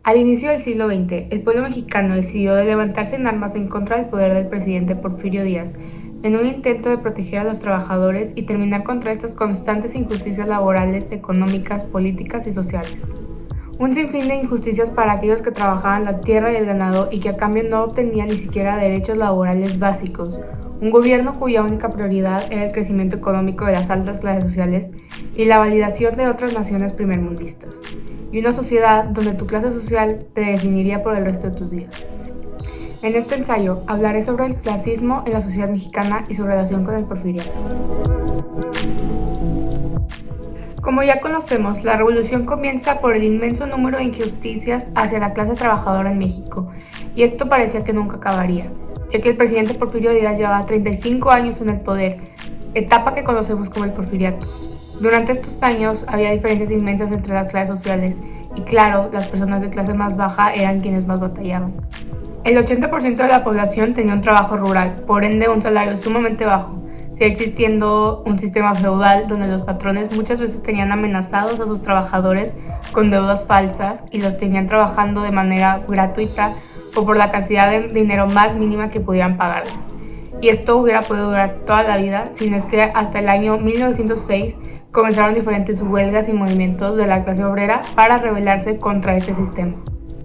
Al inicio del siglo XX, el pueblo mexicano decidió de levantarse en armas en contra del poder del presidente Porfirio Díaz, en un intento de proteger a los trabajadores y terminar contra estas constantes injusticias laborales, económicas, políticas y sociales. Un sinfín de injusticias para aquellos que trabajaban la tierra y el ganado y que a cambio no obtenían ni siquiera derechos laborales básicos. Un gobierno cuya única prioridad era el crecimiento económico de las altas clases sociales y la validación de otras naciones primermundistas. Y una sociedad donde tu clase social te definiría por el resto de tus días. En este ensayo hablaré sobre el clasismo en la sociedad mexicana y su relación con el porfiriato. Como ya conocemos, la revolución comienza por el inmenso número de injusticias hacia la clase trabajadora en México, y esto parecía que nunca acabaría, ya que el presidente Porfirio Díaz llevaba 35 años en el poder, etapa que conocemos como el porfiriato. Durante estos años había diferencias inmensas entre las clases sociales, y claro, las personas de clase más baja eran quienes más batallaban. El 80% de la población tenía un trabajo rural, por ende un salario sumamente bajo. Sigue existiendo un sistema feudal donde los patrones muchas veces tenían amenazados a sus trabajadores con deudas falsas y los tenían trabajando de manera gratuita o por la cantidad de dinero más mínima que pudieran pagarles. Y esto hubiera podido durar toda la vida, si no es que hasta el año 1906 comenzaron diferentes huelgas y movimientos de la clase obrera para rebelarse contra este sistema.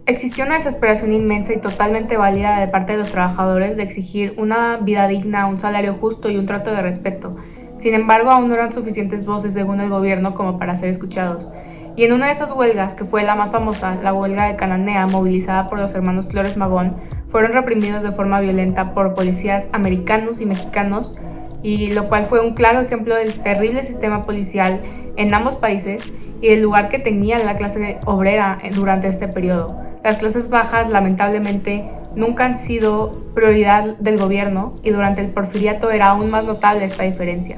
Existió una desesperación inmensa y totalmente válida de parte de los trabajadores de exigir una vida digna, un salario justo y un trato de respeto. Sin embargo, aún no eran suficientes voces según el gobierno como para ser escuchados. Y en una de estas huelgas, que fue la más famosa, la huelga de Cananea, movilizada por los hermanos Flores Magón, fueron reprimidos de forma violenta por policías americanos y mexicanos, y lo cual fue un claro ejemplo del terrible sistema policial en ambos países y del lugar que tenía la clase obrera durante este periodo. Las clases bajas, lamentablemente, nunca han sido prioridad del gobierno y durante el porfiriato era aún más notable esta diferencia.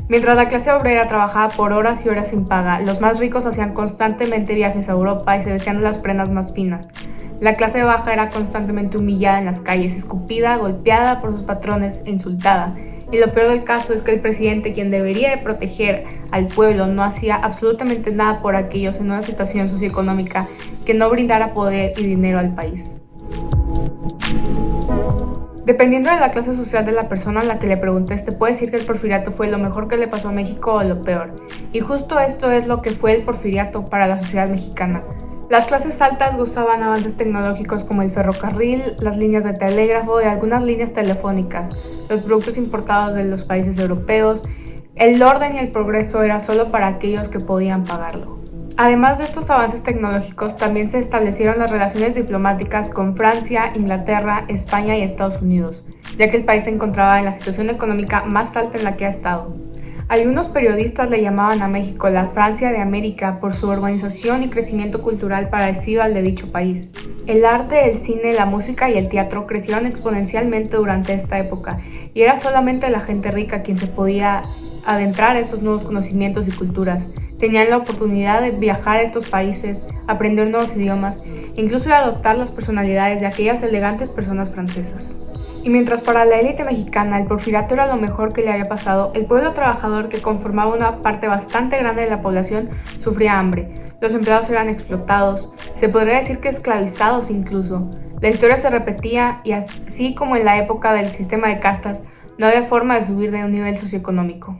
Mientras la clase obrera trabajaba por horas y horas sin paga, los más ricos hacían constantemente viajes a Europa y se vestían de las prendas más finas. La clase baja era constantemente humillada en las calles, escupida, golpeada por sus patrones e insultada. Y lo peor del caso es que el presidente, quien debería de proteger al pueblo, no hacía absolutamente nada por aquellos en una situación socioeconómica que no brindara poder y dinero al país. Dependiendo de la clase social de la persona a la que le preguntes, te puede decir que el porfiriato fue lo mejor que le pasó a México o lo peor. Y justo esto es lo que fue el porfiriato para la sociedad mexicana. Las clases altas gozaban avances tecnológicos como el ferrocarril, las líneas de telégrafo y algunas líneas telefónicas, los productos importados de los países europeos. El orden y el progreso era solo para aquellos que podían pagarlo. Además de estos avances tecnológicos, también se establecieron las relaciones diplomáticas con Francia, Inglaterra, España y Estados Unidos, ya que el país se encontraba en la situación económica más alta en la que ha estado. Algunos periodistas le llamaban a México la Francia de América por su urbanización y crecimiento cultural parecido al de dicho país. El arte, el cine, la música y el teatro crecieron exponencialmente durante esta época y era solamente la gente rica quien se podía adentrar a estos nuevos conocimientos y culturas. Tenían la oportunidad de viajar a estos países, aprender nuevos idiomas e incluso de adoptar las personalidades de aquellas elegantes personas francesas. Y mientras para la élite mexicana el porfiriato era lo mejor que le había pasado, el pueblo trabajador, que conformaba una parte bastante grande de la población, sufría hambre. Los empleados eran explotados, se podría decir que esclavizados incluso. La historia se repetía y así como en la época del sistema de castas, no había forma de subir de un nivel socioeconómico.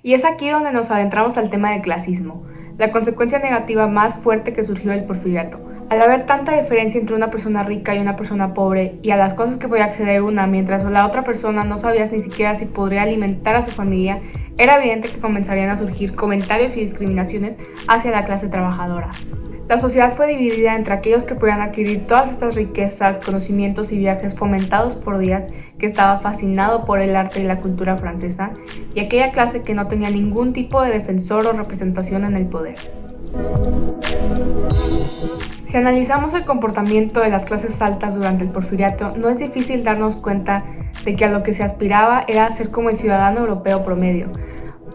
Y es aquí donde nos adentramos al tema del clasismo, la consecuencia negativa más fuerte que surgió del porfiriato. Al haber tanta diferencia entre una persona rica y una persona pobre, y a las cosas que podía acceder una mientras la otra persona no sabía ni siquiera si podría alimentar a su familia, era evidente que comenzarían a surgir comentarios y discriminaciones hacia la clase trabajadora. La sociedad fue dividida entre aquellos que podían adquirir todas estas riquezas, conocimientos y viajes fomentados por Díaz, que estaba fascinado por el arte y la cultura francesa, y aquella clase que no tenía ningún tipo de defensor o representación en el poder. Si analizamos el comportamiento de las clases altas durante el porfiriato, no es difícil darnos cuenta de que a lo que se aspiraba era ser como el ciudadano europeo promedio,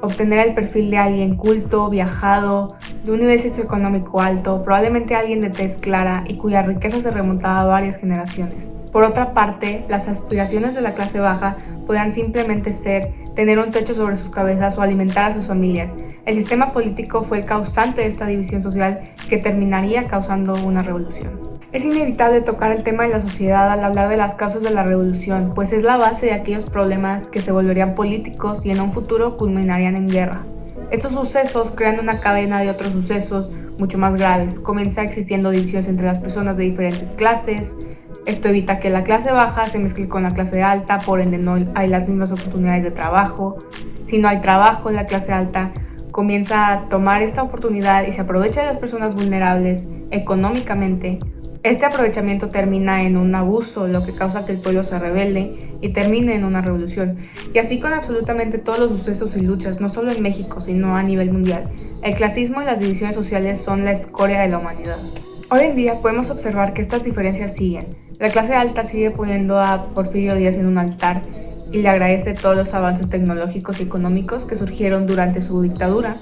obtener el perfil de alguien culto, viajado, de un nivel socioeconómico alto, probablemente alguien de tez clara y cuya riqueza se remontaba a varias generaciones. Por otra parte, las aspiraciones de la clase baja podían simplemente ser tener un techo sobre sus cabezas o alimentar a sus familias. El sistema político fue el causante de esta división social que terminaría causando una revolución. Es inevitable tocar el tema de la sociedad al hablar de las causas de la revolución, pues es la base de aquellos problemas que se volverían políticos y en un futuro culminarían en guerra. Estos sucesos crean una cadena de otros sucesos mucho más graves. Comienza existiendo divisiones entre las personas de diferentes clases. Esto evita que la clase baja se mezcle con la clase alta, por ende no hay las mismas oportunidades de trabajo. Si no hay trabajo, la clase alta comienza a tomar esta oportunidad y se aprovecha de las personas vulnerables económicamente. Este aprovechamiento termina en un abuso, lo que causa que el pueblo se rebele y termine en una revolución. Y así con absolutamente todos los sucesos y luchas, no solo en México, sino a nivel mundial. El clasismo y las divisiones sociales son la escoria de la humanidad. Hoy en día podemos observar que estas diferencias siguen. La clase alta sigue poniendo a Porfirio Díaz en un altar y le agradece todos los avances tecnológicos y económicos que surgieron durante su dictadura,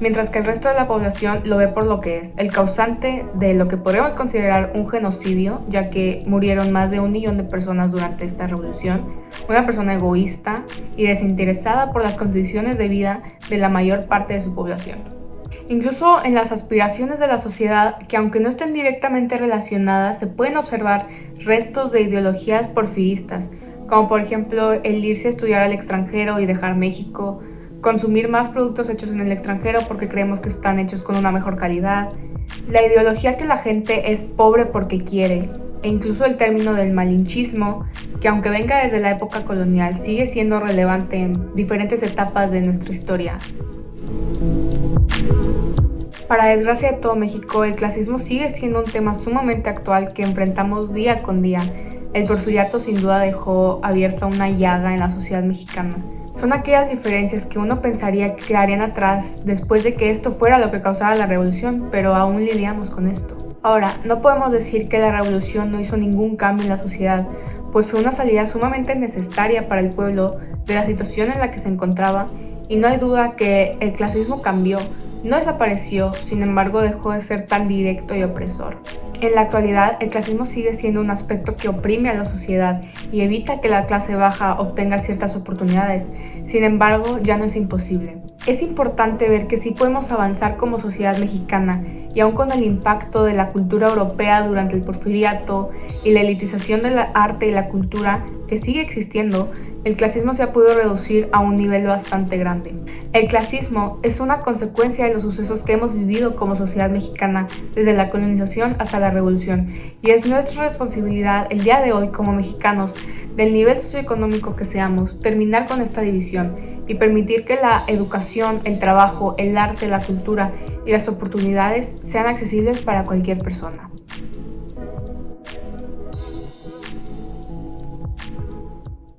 mientras que el resto de la población lo ve por lo que es, el causante de lo que podemos considerar un genocidio, ya que murieron más de 1 millón de personas durante esta revolución, una persona egoísta y desinteresada por las condiciones de vida de la mayor parte de su población. Incluso en las aspiraciones de la sociedad, que aunque no estén directamente relacionadas, se pueden observar restos de ideologías porfiristas, como por ejemplo el irse a estudiar al extranjero y dejar México, consumir más productos hechos en el extranjero porque creemos que están hechos con una mejor calidad, la ideología que la gente es pobre porque quiere, e incluso el término del malinchismo, que aunque venga desde la época colonial, sigue siendo relevante en diferentes etapas de nuestra historia. Para desgracia de todo México, el clasismo sigue siendo un tema sumamente actual que enfrentamos día con día. El porfiriato sin duda dejó abierta una llaga en la sociedad mexicana. Son aquellas diferencias que uno pensaría que quedarían atrás después de que esto fuera lo que causara la revolución, pero aún lidiamos con esto. Ahora, no podemos decir que la revolución no hizo ningún cambio en la sociedad, pues fue una salida sumamente necesaria para el pueblo de la situación en la que se encontraba, y no hay duda que el clasismo cambió, no desapareció, sin embargo dejó de ser tan directo y opresor. En la actualidad, el clasismo sigue siendo un aspecto que oprime a la sociedad y evita que la clase baja obtenga ciertas oportunidades. Sin embargo, ya no es imposible. Es importante ver que sí podemos avanzar como sociedad mexicana, y aún con el impacto de la cultura europea durante el porfiriato y la elitización del arte y la cultura que sigue existiendo, el clasismo se ha podido reducir a un nivel bastante grande. El clasismo es una consecuencia de los sucesos que hemos vivido como sociedad mexicana desde la colonización hasta la revolución, y es nuestra responsabilidad el día de hoy como mexicanos, del nivel socioeconómico que seamos, terminar con esta división y permitir que la educación, el trabajo, el arte, la cultura y las oportunidades sean accesibles para cualquier persona.